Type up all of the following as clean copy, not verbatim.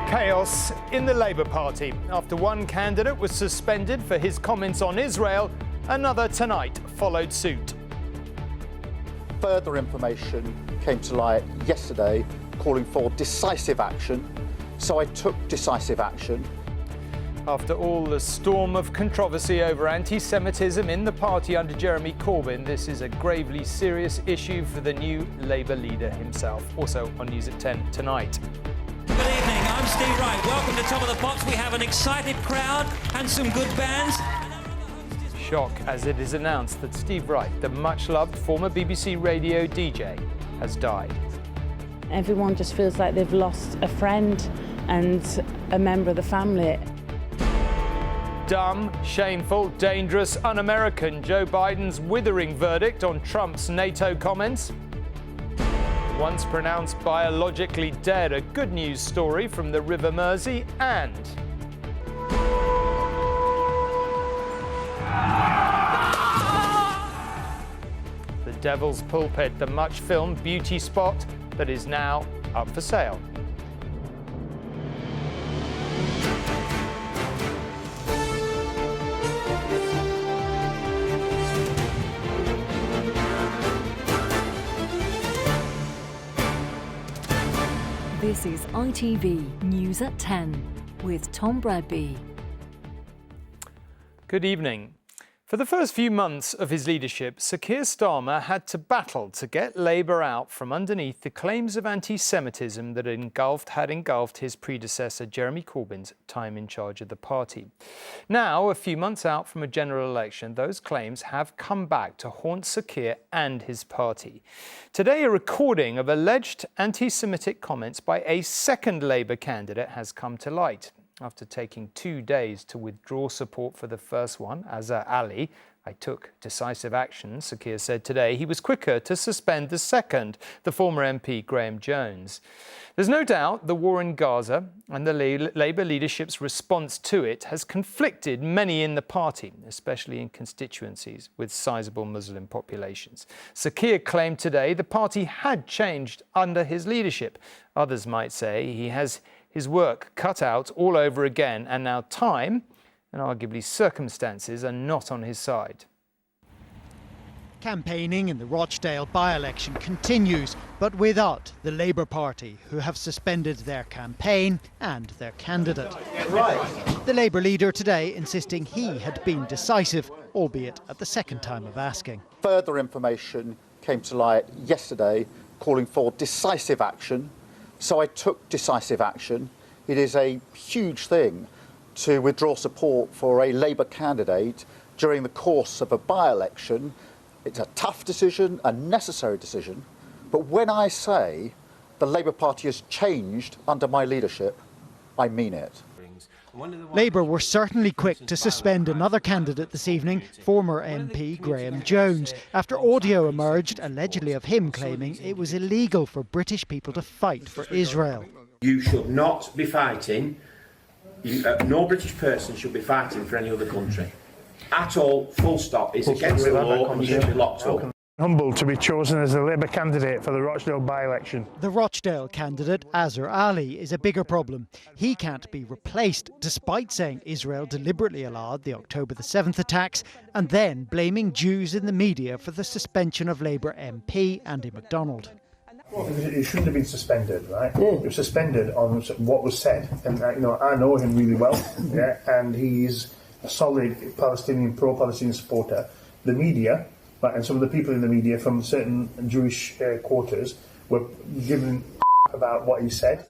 Chaos in the Labour Party. After one candidate was suspended for his comments on Israel, another tonight followed suit. Further information came to light yesterday calling for decisive action, so I took decisive action. After all the storm of controversy over anti-Semitism in the party under Jeremy Corbyn, this is a gravely serious issue for the new Labour leader himself. Also on News at 10 tonight. Good evening, I'm Steve Wright. Welcome to Top of the Pops. We have an excited crowd and some good bands. Shock as it is announced that Steve Wright, the much-loved former BBC radio DJ, has died. Everyone just feels like they've lost a friend and a member of the family. Dumb, shameful, dangerous, un-American. Joe Biden's withering verdict on Trump's NATO comments. Once pronounced biologically dead, a good news story from the River Mersey, and the Devil's Pulpit, the much-filmed beauty spot that is now up for sale. This is ITV News at 10 with Tom Bradby. Good evening. For the first few months of his leadership, Sir Keir Starmer had to battle to get Labour out from underneath the claims of anti-Semitism that had engulfed his predecessor Jeremy Corbyn's time in charge of the party. Now, a few months out from a general election, those claims have come back to haunt Sir Keir and his party. Today, a recording of alleged anti-Semitic comments by a second Labour candidate has come to light. After taking 2 days to withdraw support for the first one, Azhar Ali, I took decisive action, Sir Keir said today. He was quicker to suspend the second, the former MP Graham Jones. There's no doubt the war in Gaza and the Labour leadership's response to it has conflicted many in the party, especially in constituencies with sizable Muslim populations. Sir Keir claimed today the party had changed under his leadership. Others might say he has his work cut out all over again, and now time and arguably circumstances are not on his side. Campaigning in the Rochdale by-election continues, but without the Labour Party, who have suspended their campaign and their candidate. The Labour leader today insisting he had been decisive, albeit at the second time of asking. Further information came to light yesterday calling for decisive action, so I took decisive action. It is a huge thing to withdraw support for a Labour candidate during the course of a by-election. It's a tough decision, a necessary decision, but when I say the Labour Party has changed under my leadership, I mean it. Labour were certainly quick to suspend another candidate this evening, former MP Graham Jones, after audio emerged allegedly of him claiming it was illegal for British people to fight for Israel. You should not be fighting, no British person should be fighting for any other country. At all, full stop. It's against the law and you should be locked up. Humbled to be chosen as the Labour candidate for the Rochdale by-election. The Rochdale candidate, Azhar Ali, is a bigger problem. He can't be replaced, despite saying Israel deliberately allowed the October the 7th attacks and then blaming Jews in the media for the suspension of Labour MP Andy MacDonald. Well, it shouldn't have been suspended, right? It was suspended on what was said. And, I know him really well, yeah, and he's a solid Palestinian, pro-Palestinian supporter. The media, and some of the people in the media from certain Jewish quarters were given about what he said.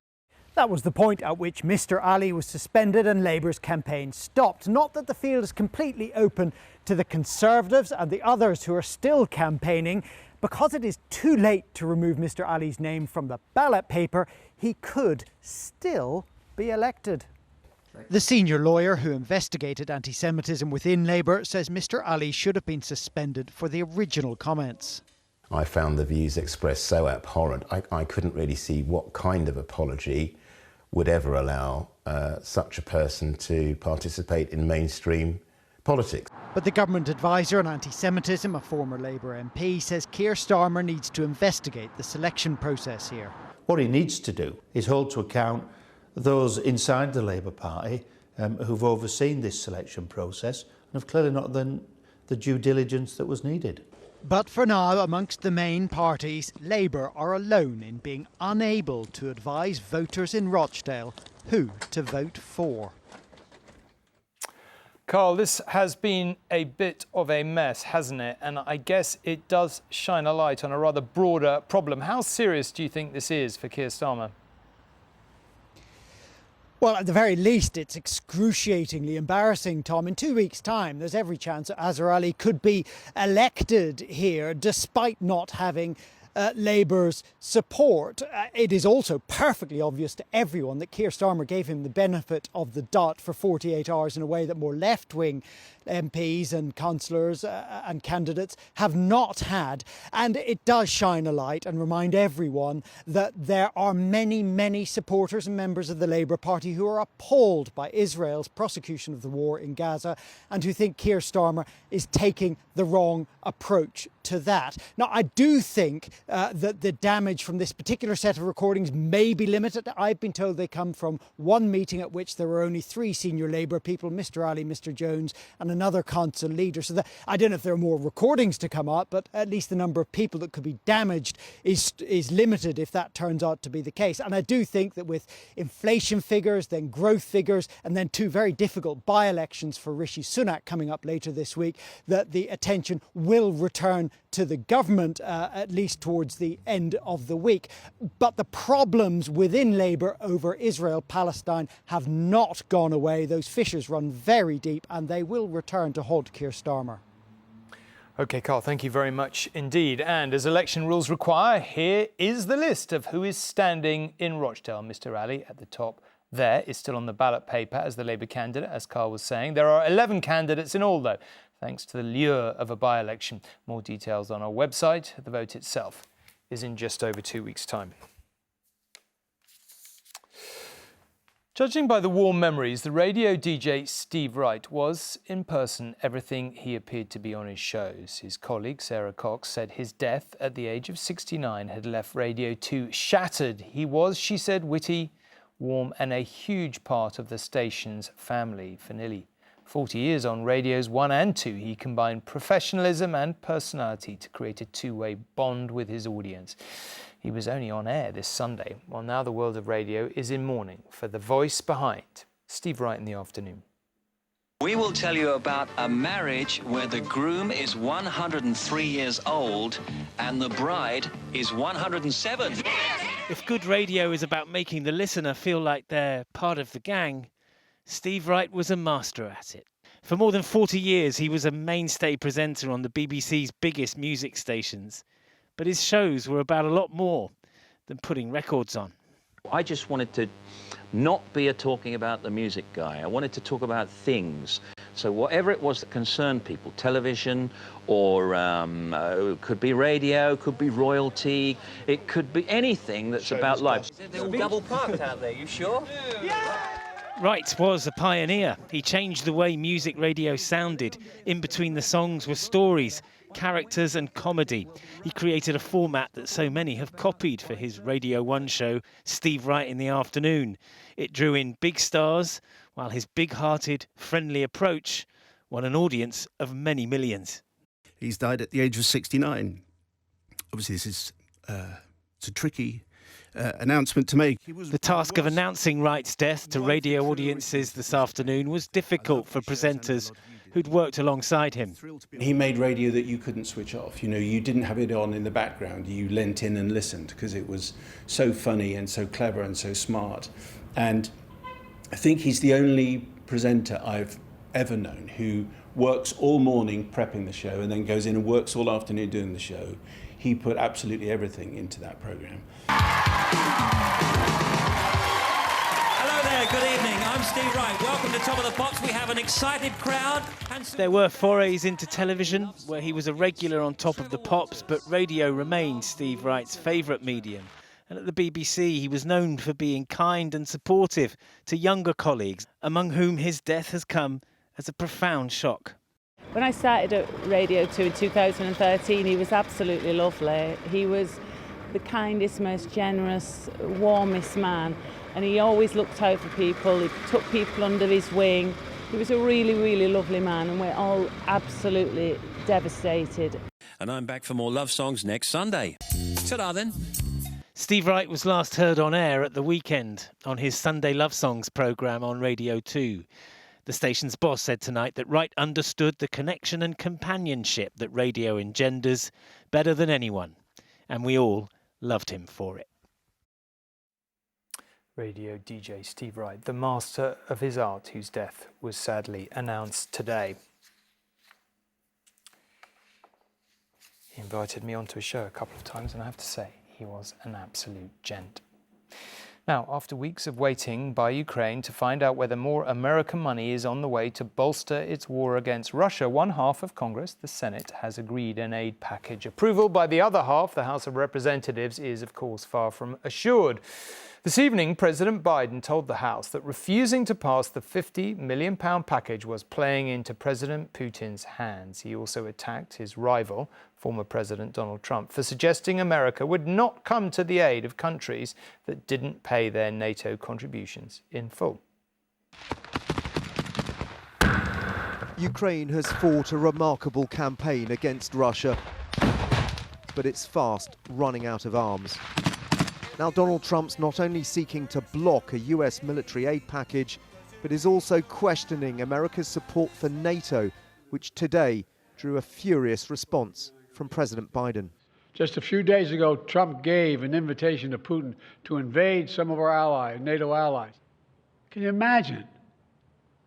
That was the point at which Mr Ali was suspended and Labour's campaign stopped. Not that the field is completely open to the Conservatives and the others who are still campaigning. Because it is too late to remove Mr Ali's name from the ballot paper, he could still be elected. The senior lawyer who investigated anti-Semitism within Labour says Mr Ali should have been suspended for the original comments. I found the views expressed so abhorrent, I couldn't really see what kind of apology would ever allow such a person to participate in mainstream politics. But the government advisor on anti-Semitism, a former Labour MP, says Keir Starmer needs to investigate the selection process here. What he needs to do is hold to account those inside the Labour Party who've overseen this selection process and have clearly not done the due diligence that was needed. But for now, amongst the main parties, Labour are alone in being unable to advise voters in Rochdale who to vote for. Carl, this has been a bit of a mess, hasn't it? And I guess it does shine a light on a rather broader problem. How serious do you think this is for Keir Starmer? Well, at the very least, it's excruciatingly embarrassing, Tom. In 2 weeks' time, there's every chance that Azhar Ali could be elected here, despite not having Labour's support. It is also perfectly obvious to everyone that Keir Starmer gave him the benefit of the doubt for 48 hours in a way that more left-wing MPs and councillors and candidates have not had. And it does shine a light and remind everyone that there are many, many supporters and members of the Labour Party who are appalled by Israel's prosecution of the war in Gaza and who think Keir Starmer is taking the wrong approach to that. Now, I do think that the damage from this particular set of recordings may be limited. I've been told they come from one meeting at which there were only 3 senior Labour people, Mr Ali, Mr Jones and another council leader. So that, I don't know if there are more recordings to come out, but at least the number of people that could be damaged is limited if that turns out to be the case. And I do think that with inflation figures, then growth figures, and then 2 very difficult by-elections for Rishi Sunak coming up later this week, that the attention will return to the government at least towards the end of the week. But the problems within Labour over Israel-Palestine have not gone away. Those fissures run very deep and they will return to haunt Keir Starmer. OK, Carl, thank you very much indeed. And as election rules require, here is the list of who is standing in Rochdale. Mr Ali at the top there is still on the ballot paper as the Labour candidate, as Carl was saying. There are 11 candidates in all, though, thanks to the lure of a by-election. More details on our website. The vote itself is in just over 2 weeks' time. Judging by the warm memories, the radio DJ Steve Wright was, in person, everything he appeared to be on his shows. His colleague, Sarah Cox, said his death at the age of 69 had left Radio 2 shattered. He was, she said, witty, warm and a huge part of the station's family. For nearly 40 years on Radios 1 and 2, he combined professionalism and personality to create a two-way bond with his audience. He was only on air this Sunday, while now the world of radio is in mourning for the voice behind. Steve Wright in the afternoon. We will tell you about a marriage where the groom is 103 years old and the bride is 107. If good radio is about making the listener feel like they're part of the gang, Steve Wright was a master at it. For more than 40 years, he was a mainstay presenter on the BBC's biggest music stations. But his shows were about a lot more than putting records on. I just wanted to not be a talking about the music guy. I wanted to talk about things. So whatever it was that concerned people, television or it could be radio, could be royalty, it could be anything that's about life. They're all double parked out there, you sure? Yeah! Wright was a pioneer. He changed the way music radio sounded. In between the songs were stories, characters and comedy. He created a format that so many have copied for his Radio 1 show, Steve Wright in the Afternoon. It drew in big stars, while his big-hearted, friendly approach won an audience of many millions. He's died at the age of 69. Obviously, this is it's a tricky announcement to make. The task of announcing Wright's death to radio audiences this afternoon was difficult for presenters who'd worked alongside him. He made radio that you couldn't switch off. You know, you didn't have it on in the background. You leant in and listened because it was so funny and so clever and so smart. And I think he's the only presenter I've ever known who works all morning prepping the show and then goes in and works all afternoon doing the show. He put absolutely everything into that programme. Hello there, good evening. I'm Steve Wright. Welcome to Top of the Pops. We have an excited crowd. There were forays into television, where he was a regular on Top of the Pops, but radio remained Steve Wright's favourite medium. And at the BBC, he was known for being kind and supportive to younger colleagues, among whom his death has come as a profound shock. When I started at Radio 2 in 2013, he was absolutely lovely. He was the kindest, most generous, warmest man. and he always looked out for people. He took people under his wing. He was a really, really lovely man, and we're all absolutely devastated. And I'm back for more love songs next Sunday. Ta-da then. Steve Wright was last heard on air at the weekend on his Sunday Love Songs programme on Radio 2. The station's boss said tonight that Wright understood the connection and companionship that radio engenders better than anyone, and we all loved him for it. Radio DJ Steve Wright, the master of his art, whose death was sadly announced today. He invited me onto his show a couple of times, and I have to say, he was an absolute gent. Now, after weeks of waiting by Ukraine to find out whether more American money is on the way to bolster its war against Russia, one half of Congress, the Senate, has agreed an aid package. Approval by the other half, the House of Representatives, is of course far from assured. This evening, President Biden told the House that refusing to pass the £50 million package was playing into President Putin's hands. He also attacked his rival, former President Donald Trump, for suggesting America would not come to the aid of countries that didn't pay their NATO contributions in full. Ukraine has fought a remarkable campaign against Russia, but it's fast running out of arms. Now, Donald Trump's not only seeking to block a US military aid package, but is also questioning America's support for NATO, which today drew a furious response from President Biden. Just a few days ago, Trump gave an invitation to Putin to invade some of our allies, NATO allies. Can you imagine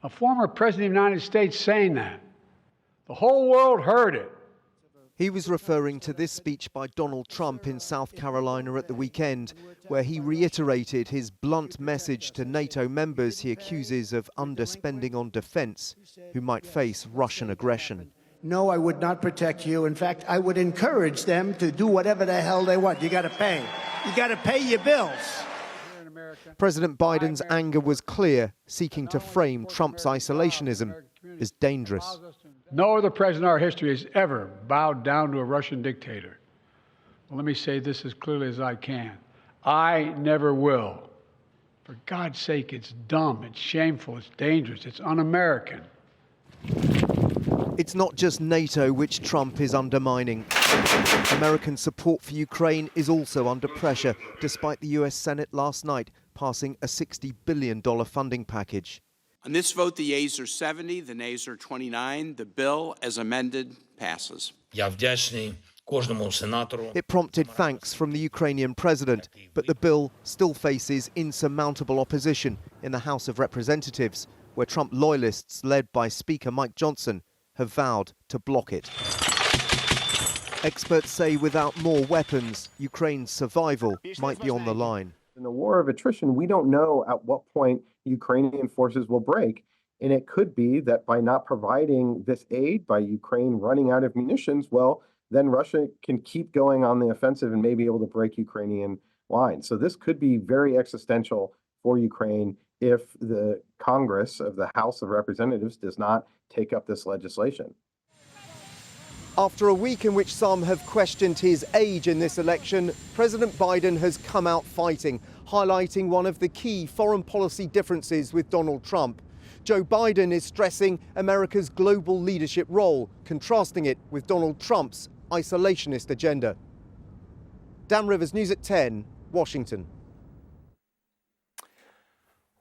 a former president of the United States saying that? The whole world heard it. He was referring to this speech by Donald Trump in South Carolina at the weekend, where he reiterated his blunt message to NATO members he accuses of underspending on defense, who might face Russian aggression. No, I would not protect you. In fact, I would encourage them to do whatever the hell they want. You got to pay. You got to pay your bills. President Biden's anger was clear, seeking to frame Trump's isolationism as dangerous. No other president in our history has ever bowed down to a Russian dictator. Well, let me say this as clearly as I can. I never will. For God's sake, it's dumb, it's shameful, it's dangerous, it's un-American. It's not just NATO which Trump is undermining. American support for Ukraine is also under pressure, despite the US Senate last night passing a $60 billion funding package. On this vote, the yeas are 70, the nays are 29. The bill, as amended, passes. It prompted thanks from the Ukrainian president, but the bill still faces insurmountable opposition in the House of Representatives, where Trump loyalists, led by Speaker Mike Johnson, have vowed to block it. Experts say without more weapons, Ukraine's survival might be on the line. In a war of attrition, we don't know at what point Ukrainian forces will break. And it could be that by not providing this aid, by Ukraine running out of munitions, well, then Russia can keep going on the offensive and may be able to break Ukrainian lines. So this could be very existential for Ukraine if the Congress of the House of Representatives does not take up this legislation. After a week in which some have questioned his age in this election, President Biden has come out fighting, highlighting one of the key foreign policy differences with Donald Trump. Joe Biden is stressing America's global leadership role, contrasting it with Donald Trump's isolationist agenda. Dan Rivers, News at 10, Washington.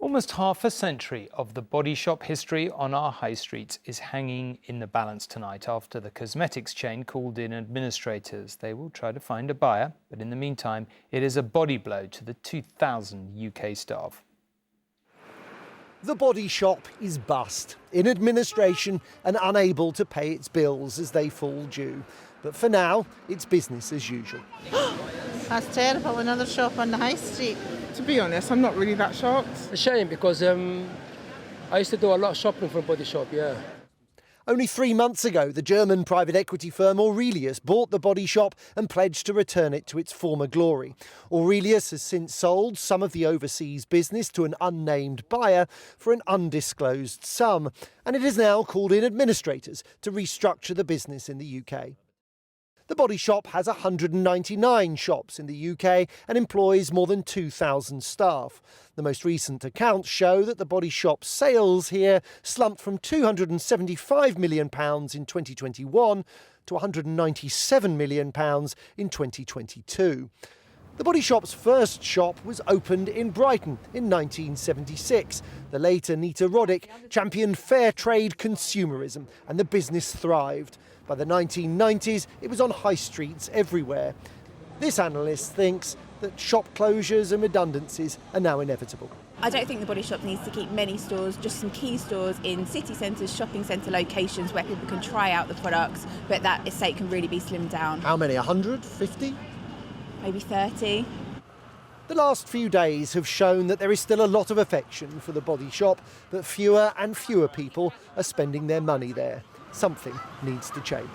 Almost half a century of the body shop history on our high streets is hanging in the balance tonight after the cosmetics chain called in administrators. They will try to find a buyer, but in the meantime, it is a body blow to the 2,000 UK staff. The Body Shop is bust, in administration and unable to pay its bills as they fall due. But for now, it's business as usual. That's terrible, another shop on the high street. To be honest, I'm not really that shocked. A shame because I used to do a lot of shopping from Body Shop, yeah. Only 3 months ago, the German private equity firm Aurelius bought the Body Shop and pledged to return it to its former glory. Aurelius has since sold some of the overseas business to an unnamed buyer for an undisclosed sum, and it has now called in administrators to restructure the business in the UK. The Body Shop has 199 shops in the UK and employs more than 2,000 staff. The most recent accounts show that the Body Shop's sales here slumped from £275 million in 2021 to £197 million in 2022. The Body Shop's first shop was opened in Brighton in 1976. The late Anita Roddick championed fair trade consumerism and the business thrived. By the 1990s, it was on high streets everywhere. This analyst thinks that shop closures and redundancies are now inevitable. I don't think the Body Shop needs to keep many stores, just some key stores in city centres, shopping centre locations where people can try out the products, but that estate can really be slimmed down. How many, 100, 50? Maybe 30. The last few days have shown that there is still a lot of affection for the Body Shop, but fewer and fewer people are spending their money there. Something needs to change.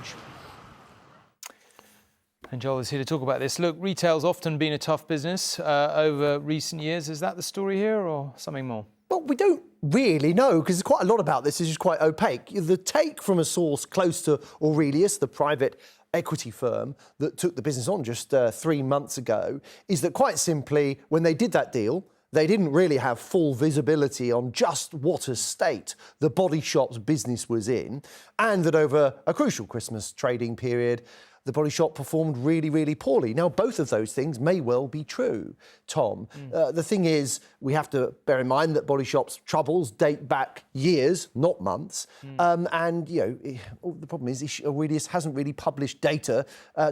And Joel is here to talk about this. Look, retail's often been a tough business over recent years. Is that the story here or something more? Well, we don't really know because there's quite a lot about this. It's just quite opaque. The take from a source close to Aurelius, the private equity firm that took the business on just 3 months ago, is that quite simply, when they did that deal, they didn't really have full visibility on just what a state the Body Shop's business was in, and that over a crucial Christmas trading period, the Body Shop performed really, really poorly. Now, both of those things may well be true, Tom. The thing is, we have to bear in mind that Body Shop's troubles date back years, not months. And, you know, the problem is Aurelius hasn't really published data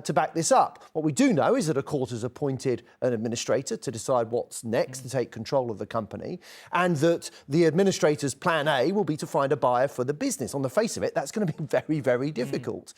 to back this up. What we do know is that a court has appointed an administrator to decide what's next to take control of the company, and that the administrator's plan A will be to find a buyer for the business. On the face of it, that's going to be very, very difficult.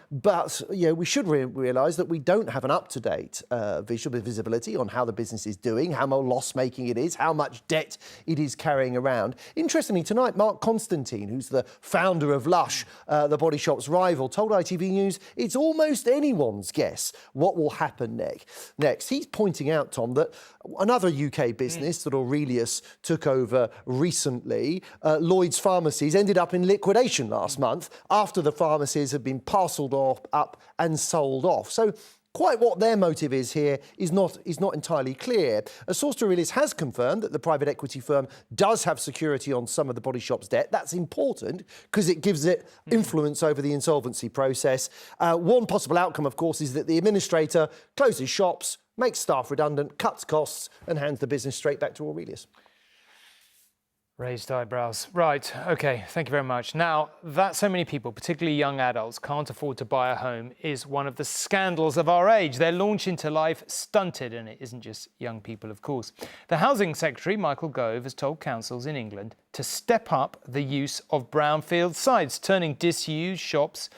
But we should realise that we don't have an up-to-date visual visibility on how the business is doing, how loss-making it is, how much debt it is carrying around. Interestingly, tonight, Mark Constantine, who's the founder of Lush, the Body Shop's rival, told ITV News it's almost anyone's guess what will happen next. He's pointing out, Tom, that another UK business that Aurelius took over recently, Lloyd's Pharmacies, ended up in liquidation last month after the pharmacies had been parcelled up and sold off. So quite what their motive is here is not entirely clear. A source to Aurelius has confirmed that the private equity firm does have security on some of the Body Shop's debt. That's important because it gives it influence over the insolvency process. One possible outcome, of course, is that the administrator closes shops, makes staff redundant, cuts costs and hands the business straight back to Aurelius. Raised eyebrows. Right, OK, thank you very much. Now, that so many people, particularly young adults, can't afford to buy a home is one of the scandals of our age. Their launch into life stunted, and it isn't just young people, of course. The Housing Secretary, Michael Gove, has told councils in England to step up the use of brownfield sites, turning disused shops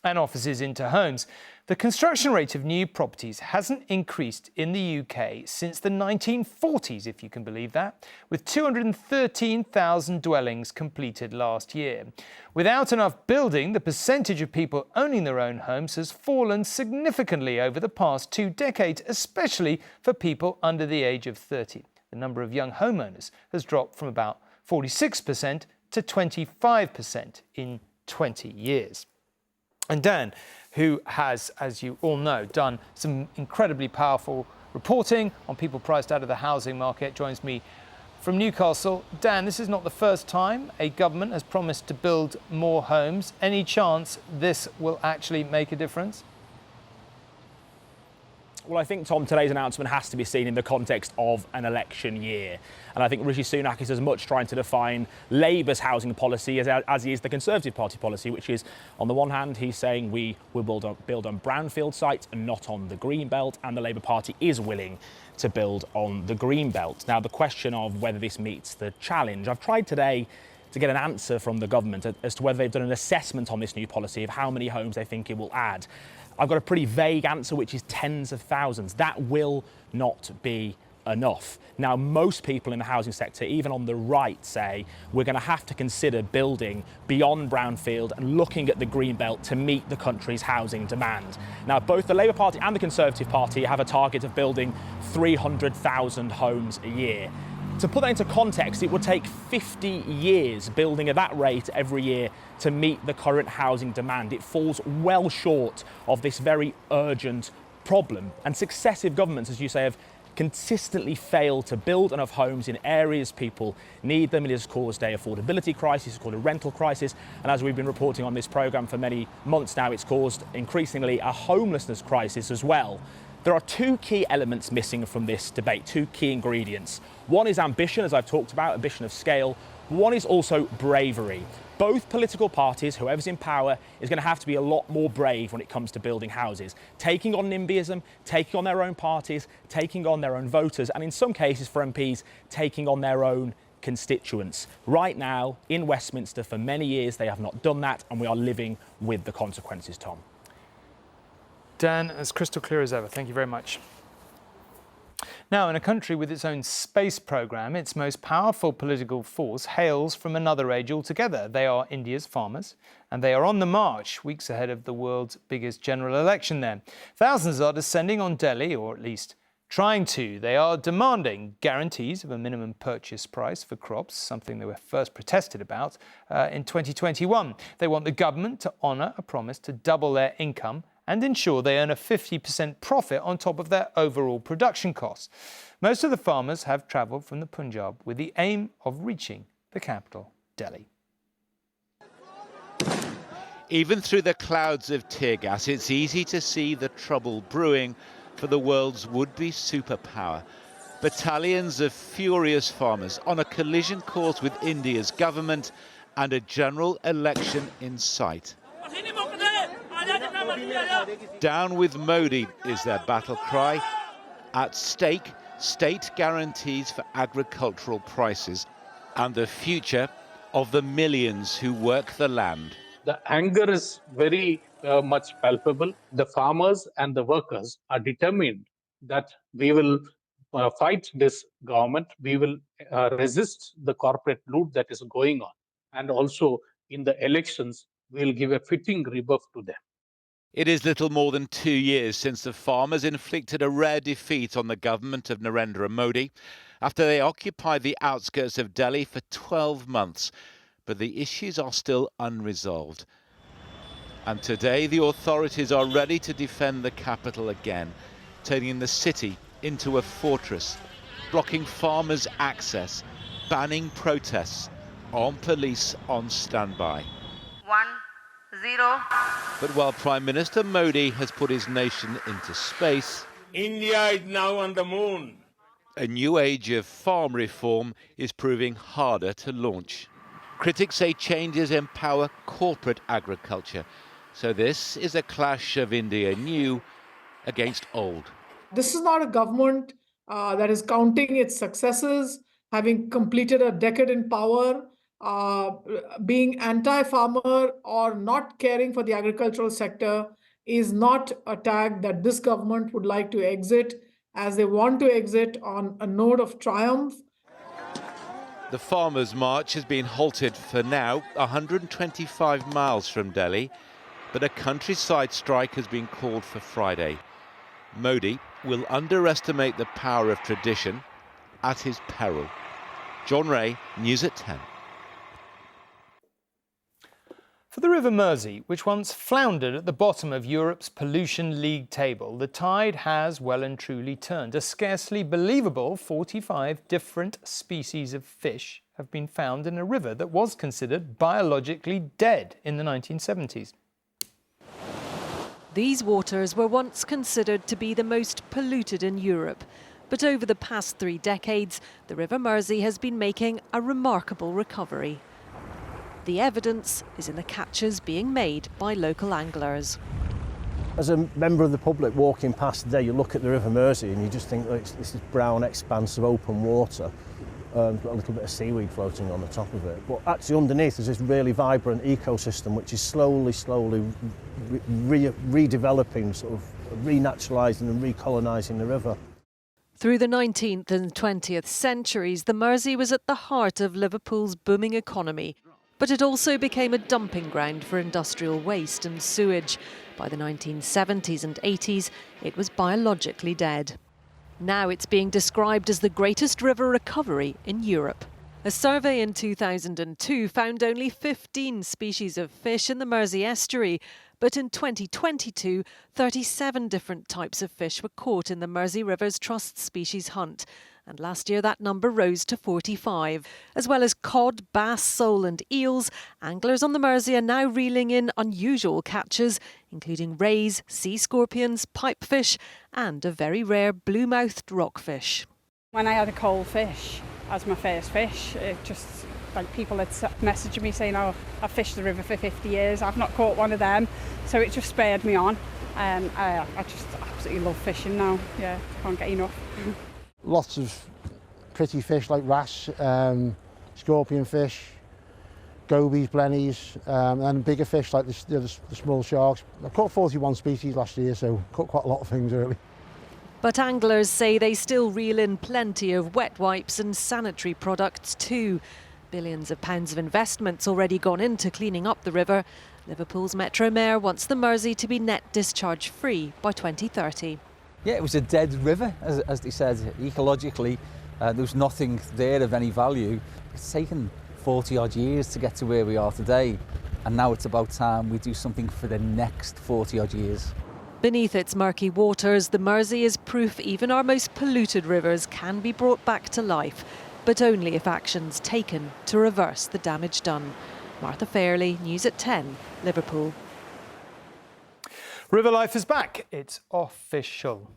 and offices into homes. The construction rate of new properties hasn't increased in the UK since the 1940s, if you can believe that, with 213,000 dwellings completed last year. Without enough building, the percentage of people owning their own homes has fallen significantly over the past 2 decades, especially for people under the age of 30. The number of young homeowners has dropped from about 46% to 25% in 20 years. And Dan, who has, as you all know, done some incredibly powerful reporting on people priced out of the housing market, joins me from Newcastle. Dan, this is not the first time a government has promised to build more homes. Any chance this will actually make a difference? Well, I think, Tom, today's announcement has to be seen in the context of an election year. And I think Rishi Sunak is as much trying to define Labour's housing policy as he is the Conservative Party policy, which is, on the one hand, he's saying we will build on brownfield sites and not on the green belt, and the Labour Party is willing to build on the green belt. Now, the question of whether this meets the challenge, I've tried today to get an answer from the government as to whether they've done an assessment on this new policy of how many homes they think it will add. I've got a pretty vague answer, which is tens of thousands. That will not be enough. Now, most people in the housing sector, even on the right, say we're going to have to consider building beyond brownfield and looking at the green belt to meet the country's housing demand. Now, both the Labour Party and the Conservative Party have a target of building 300,000 homes a year. To put that into context, it would take 50 years building at that rate every year to meet the current housing demand. It falls well short of this very urgent problem. And successive governments, as you say, have consistently failed to build enough homes in areas people need them. It has caused a affordability crisis, it's caused a rental crisis, and as we've been reporting on this programme for many months now, it's caused increasingly a homelessness crisis as well. There are two key elements missing from this debate, two key ingredients. One is ambition, as I've talked about, ambition of scale. One is also bravery. Both political parties, whoever's in power, is going to have to be a lot more brave when it comes to building houses, taking on NIMBYism, taking on their own parties, taking on their own voters, and in some cases for MPs, taking on their own constituents. Right now, in Westminster, for many years, they have not done that, and we are living with the consequences, Tom. Dan, as crystal clear as ever. Thank you very much. Now, in a country with its own space programme, its most powerful political force hails from another age altogether. They are India's farmers, and they are on the march weeks ahead of the world's biggest general election there. Thousands are descending on Delhi, or at least trying to. They are demanding guarantees of a minimum purchase price for crops, something they were first protested about in 2021. They want the government to honour a promise to double their income and ensure they earn a 50% profit on top of their overall production costs. Most of the farmers have travelled from the Punjab with the aim of reaching the capital, Delhi. Even through the clouds of tear gas, it's easy to see the trouble brewing for the world's would-be superpower. Battalions of furious farmers on a collision course with India's government and a general election in sight. Down with Modi is their battle cry. At stake, state guarantees for agricultural prices and the future of the millions who work the land. The anger is very much palpable. The farmers and the workers are determined that we will fight this government. We will resist the corporate loot that is going on. And also in the elections, we will give a fitting rebuff to them. It is little more than 2 years since the farmers inflicted a rare defeat on the government of Narendra Modi after they occupied the outskirts of Delhi for 12 months. But the issues are still unresolved. And today the authorities are ready to defend the capital again, turning the city into a fortress, blocking farmers' access, banning protests, armed police on standby. 1-0. But while Prime Minister Modi has put his nation into space, India is now on the moon. a new age of farm reform is proving harder to launch. Critics say changes empower corporate agriculture. So this is a clash of India new against old. This is not a government that is counting its successes, having completed a decade in power, being anti-farmer or not caring for the agricultural sector is not a tag that this government would like to exit, as they want to exit on a note of triumph. The Farmers' March has been halted for now, 125 miles from Delhi, but a countryside strike has been called for Friday. Modi will underestimate the power of tradition at his peril. John Ray, News at 10. For the River Mersey, which once floundered at the bottom of Europe's pollution league table, the tide has well and truly turned. A scarcely believable 45 different species of fish have been found in a river that was considered biologically dead in the 1970s. These waters were once considered to be the most polluted in Europe. But over the past 3 decades, the River Mersey has been making a remarkable recovery. The evidence is in the catches being made by local anglers. As a member of the public walking past there, you look at the River Mersey and you just think that this is brown expanse of open water. Got a little bit of seaweed floating on the top of it. But actually underneath is this really vibrant ecosystem which is slowly redeveloping, sort of renaturalising and recolonising the river. Through the 19th and 20th centuries, the Mersey was at the heart of Liverpool's booming economy. But it also became a dumping ground for industrial waste and sewage. By the 1970s and 80s, it was biologically dead. Now it's being described as the greatest river recovery in Europe. A survey in 2002 found only 15 species of fish in the Mersey estuary, but in 2022, 37 different types of fish were caught in the Mersey Rivers Trust species hunt. And last year that number rose to 45. As well as cod, bass, sole and eels, anglers on the Mersey are now reeling in unusual catches, including rays, sea scorpions, pipefish and a very rare blue-mouthed rockfish. When I had a cold fish as my first fish, it just, like, people had messaged me saying, oh, I've fished the river for 50 years, I've not caught one of them, so it just spurred me on, and I just absolutely love fishing now. Yeah, can't get enough. Lots of pretty fish like wrasse, scorpion fish, gobies, blennies, and bigger fish like the small sharks. I caught 41 species last year, so caught quite a lot of things really. But anglers say they still reel in plenty of wet wipes and sanitary products too. Billions of pounds of investments already gone into cleaning up the river. Liverpool's Metro Mayor wants the Mersey to be net discharge free by 2030. Yeah, it was a dead river, as they said. Ecologically, there was nothing there of any value. It's taken 40 odd years to get to where we are today, and now it's about time we do something for the next 40 odd years. Beneath its murky waters, the Mersey is proof even our most polluted rivers can be brought back to life, but only if action's taken to reverse the damage done. Martha Fairley, News at 10, Liverpool. River life is back. It's official.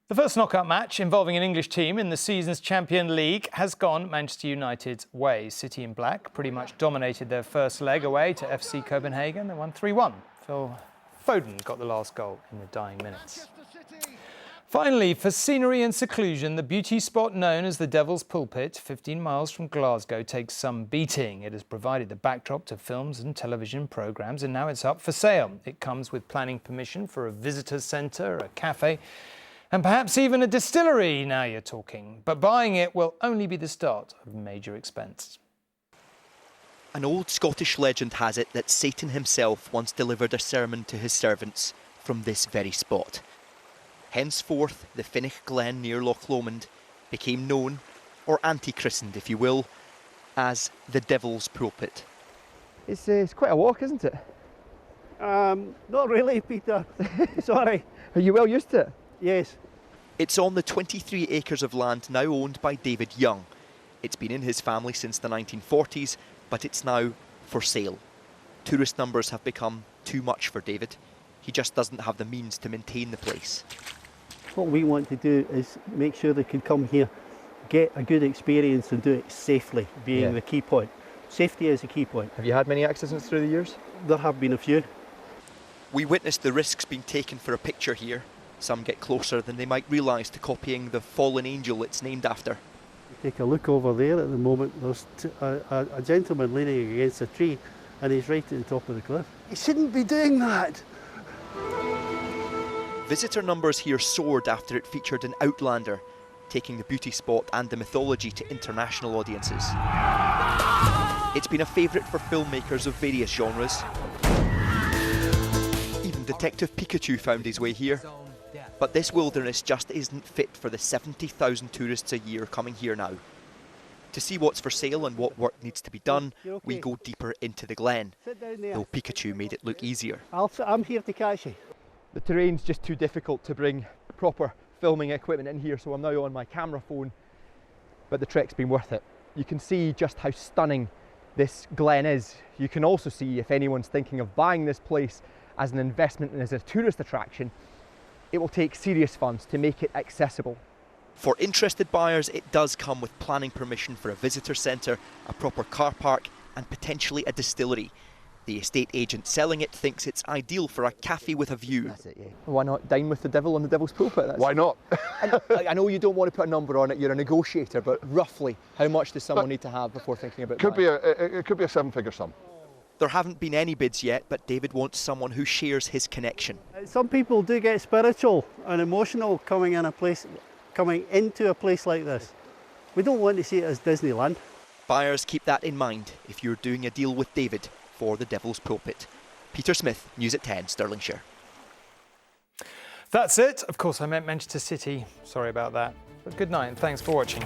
The first knockout match involving an English team in the season's Champions League has gone Manchester United's way. City in Black pretty much dominated their first leg away to FC Copenhagen. They won 3-1. Phil Foden got the last goal in the dying minutes. Finally, for scenery and seclusion, the beauty spot known as the Devil's Pulpit, 15 miles from Glasgow, takes some beating. It has provided the backdrop to films and television programmes, and now it's up for sale. It comes with planning permission for a visitor centre, a cafe, and perhaps even a distillery, now you're talking. But buying it will only be the start of major expense. An old Scottish legend has it that Satan himself once delivered a sermon to his servants from this very spot. Henceforth, the Finnich Glen near Loch Lomond became known, or anti-christened if you will, as the Devil's Pulpit. It's quite a walk, isn't it? Not really, Peter. Sorry. Are you well used to it? Yes. It's on the 23 acres of land now owned by David Young. It's been in his family since the 1940s, but it's now for sale. Tourist numbers have become too much for David. He just doesn't have the means to maintain the place. What we want to do is make sure they can come here, get a good experience and do it safely, being the key point. Safety is a key point. Have you had many accidents through the years? There have been a few. We witnessed the risks being taken for a picture here. Some get closer than they might realise to copying the fallen angel it's named after. Take a look over there at the moment. There's a gentleman leaning against a tree and he's right at the top of the cliff. He shouldn't be doing that. Visitor numbers here soared after it featured an outlander, taking the beauty spot and the mythology to international audiences. It's been a favourite for filmmakers of various genres. Even Detective Pikachu found his way here. But this wilderness just isn't fit for the 70,000 tourists a year coming here now. To see what's for sale and what work needs to be done, we go deeper into the glen, though Pikachu made it look easier. I'm here to catch you. The terrain's just too difficult to bring proper filming equipment in here, so I'm now on my camera phone, but the trek's been worth it. You can see just how stunning this glen is. You can also see, if anyone's thinking of buying this place as an investment and as a tourist attraction, it will take serious funds to make it accessible. For interested buyers, it does come with planning permission for a visitor centre, a proper car park and potentially a distillery. The estate agent selling it thinks it's ideal for a cafe with a view. That's it, yeah. Why not dine with the devil on the Devil's Pulpit? Why not? I know you don't want to put a number on it, you're a negotiator, but roughly, how much does someone need to have before thinking about buying? It could be a seven-figure sum. There haven't been any bids yet, but David wants someone who shares his connection. Some people do get spiritual and emotional coming into a place like this. We don't want to see it as Disneyland. Buyers keep that in mind if you're doing a deal with David for the Devil's Pulpit. Peter Smith, News at 10, Stirlingshire. That's it. Of course, I meant Manchester City. Sorry about that. But good night and thanks for watching.